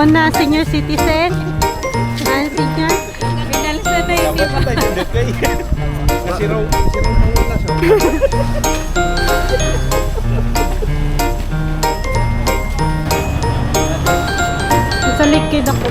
na senior citizen. Senior. Pinalsa na yun, di ba? Kasi raw mawala siya. Sa likid ako.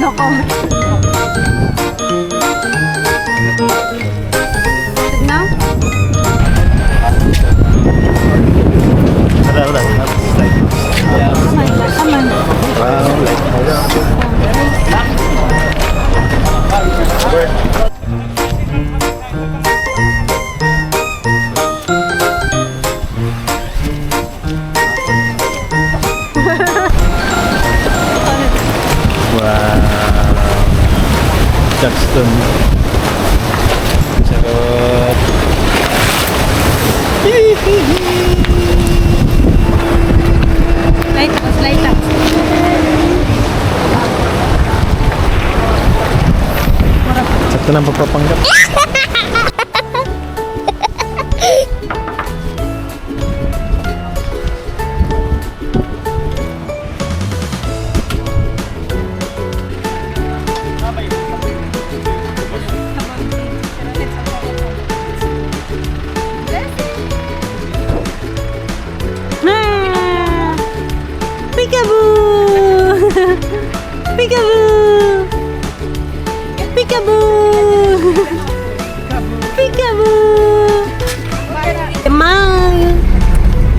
No comment. Now? Come on. Jackson. Sarap. Light up, light up. Sakto na papapanggap. Ah! Peekaboo! Peekaboo! Peekaboo! Peekaboo! Smile!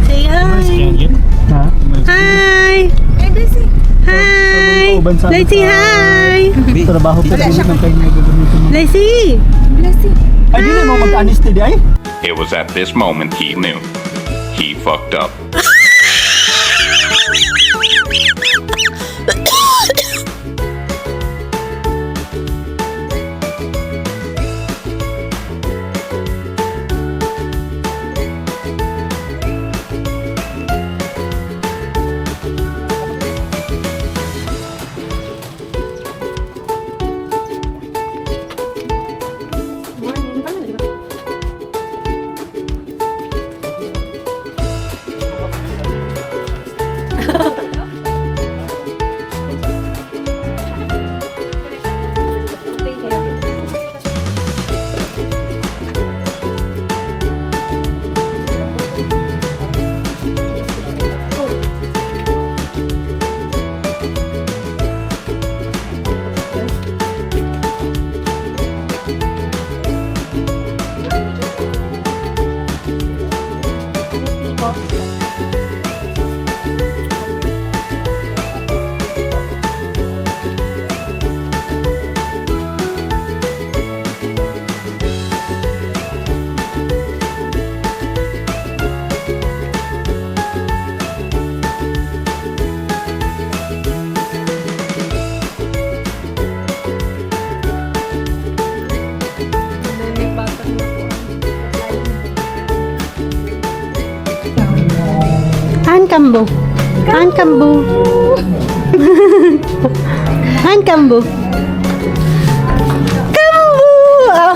Say hi! Hi! Hi! Let's say hi! Trabaho pa rin ng kanya gagamitin mo. Let's see! Ay, di na mo mag-anesthesia ay? It was at this moment he knew. He fucked up. Handkambo. Handkambo. Handkambo. Kambo! Oh.